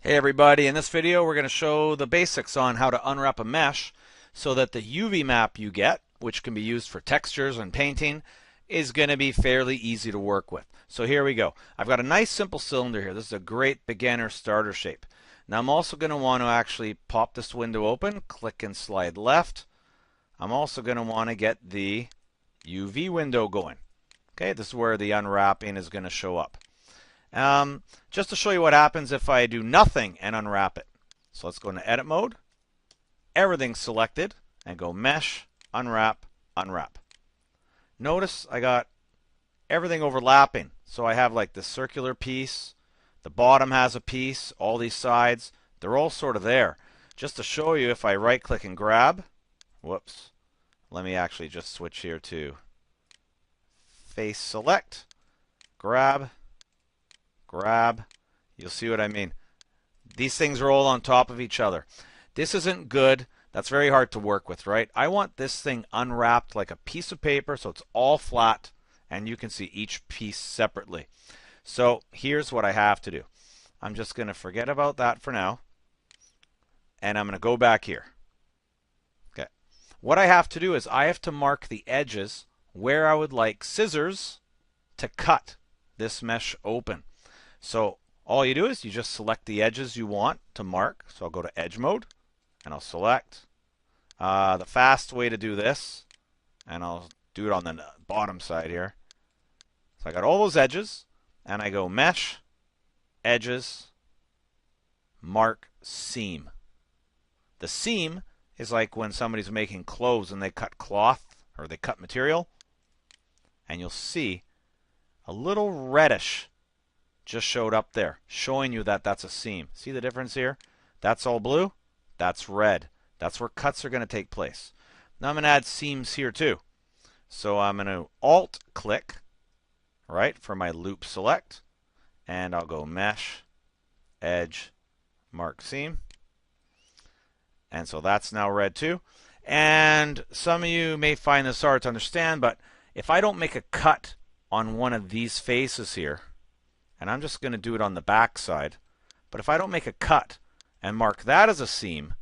Hey everybody, in this video we're going to show the basics on how to unwrap a mesh so that the UV map you get, which can be used for textures and painting, is going to be fairly easy to work with. So here we go. I've got a nice simple cylinder here. This is a great beginner starter shape. Now I'm also going to want to actually pop this window open, click and slide left. I'm also going to want to get the UV window going. Okay, this is where the unwrapping is going to show up. Just to show you what happens if I do nothing and unwrap it. So let's go into edit mode, everything's selected, and go mesh, unwrap, unwrap. Notice I got everything overlapping. So I have like this circular piece, the bottom has a piece, all these sides, they're all sort of there. Just to show you, if I right click and grab, whoops, let me actually just switch here to face select, grab, you'll see what I mean. These things are all on top of each other. This isn't good. That's very hard to work with, right? I want this thing unwrapped like a piece of paper so it's all flat and you can see each piece separately. So here's what I have to do. I'm just going to forget about that for now and I'm going to go back here. Okay. What I have to do is I have to mark the edges where I would like scissors to cut this mesh open. So all you do is you just select the edges you want to mark. So I'll go to edge mode and I'll select the fast way to do this, and I'll do it on the bottom side here. So I got all those edges and I go mesh, edges, mark seam. The seam is like when somebody's making clothes and they cut cloth or they cut material, and you'll see a little reddish just showed up there, showing you that that's a seam. See the difference here? That's all blue, that's red. That's where cuts are going to take place. Now I'm going to add seams here too. So I'm going to alt click, right, for my loop select, and I'll go mesh, edge, mark seam. And so that's now red too. And some of you may find this hard to understand, but if I don't make a cut on one of these faces here, and I'm just going to do it on the back side, but if I don't make a cut and mark that as a seam,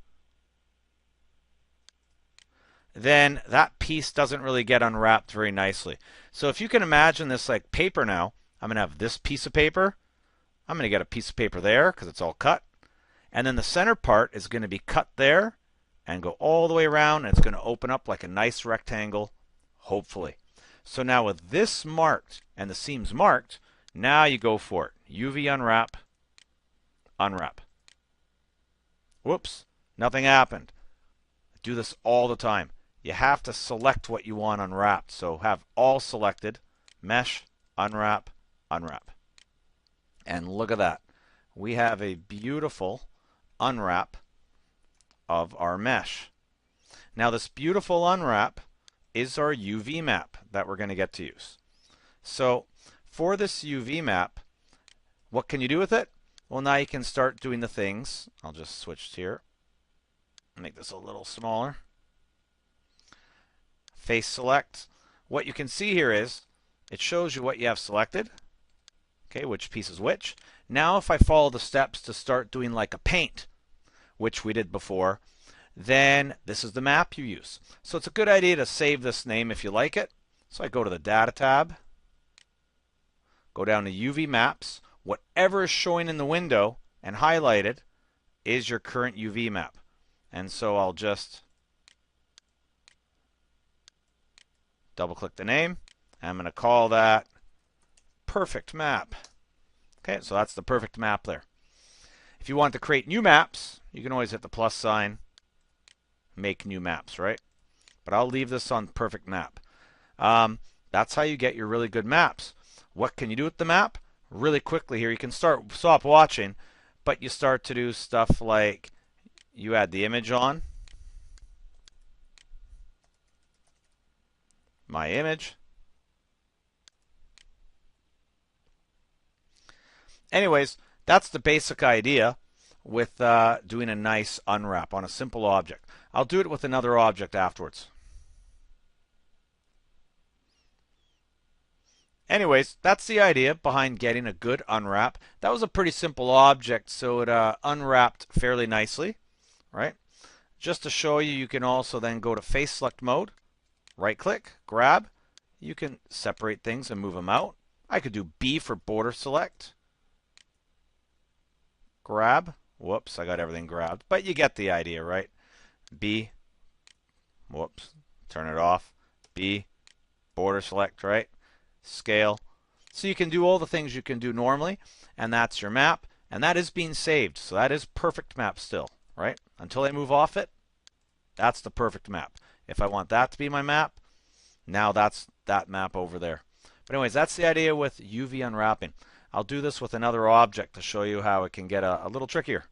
then that piece doesn't really get unwrapped very nicely. So if you can imagine this like paper now, I'm going to have this piece of paper. I'm going to get a piece of paper there because it's all cut. And then the center part is going to be cut there and go all the way around, and it's going to open up like a nice rectangle, hopefully. So now with this marked and the seams marked, now you go for it. UV unwrap, unwrap. Whoops, nothing happened. I do this all the time. You have to select what you want unwrapped. So have all selected, mesh, unwrap, unwrap. And look at that. We have a beautiful unwrap of our mesh. Now this beautiful unwrap is our UV map that we're going to get to use. So for this UV map, what can you do with it? Well, now you can start doing the things. I'll just switch here. Make this a little smaller. Face select. What you can see here is it shows you what you have selected. Okay, which piece is which. Now if I follow the steps to start doing like a paint, which we did before, then this is the map you use. So it's a good idea to save this name if you like it. So I go to the Data tab, go down to UV Maps. Whatever is showing in the window and highlighted is your current UV map. And so I'll just double click the name. I'm going to call that Perfect Map. Okay, so that's the perfect map there. If you want to create new maps, you can always hit the plus sign, make new maps, right? But I'll leave this on Perfect Map. That's how you get your really good maps. What can you do with the map? Really quickly here, you can stop watching, but you start to do stuff like you add the image on, my image. Anyways, that's the basic idea with doing a nice unwrap on a simple object. I'll do it with another object afterwards. Anyways, that's the idea behind getting a good unwrap. That was a pretty simple object, so it unwrapped fairly nicely, right? Just to show you, you can also then go to face select mode, right click, grab. You can separate things and move them out. I could do B for border select, grab. Whoops, I got everything grabbed, but you get the idea, right? B, whoops, turn it off. B, border select, right? Scale. So you can do all the things you can do normally, and that's your map, and that is being saved. So that is perfect map still, right? Until I move off it, that's the perfect map. If I want that to be my map, now that's that map over there. But anyways, that's the idea with UV unwrapping. I'll do this with another object to show you how it can get a little trickier.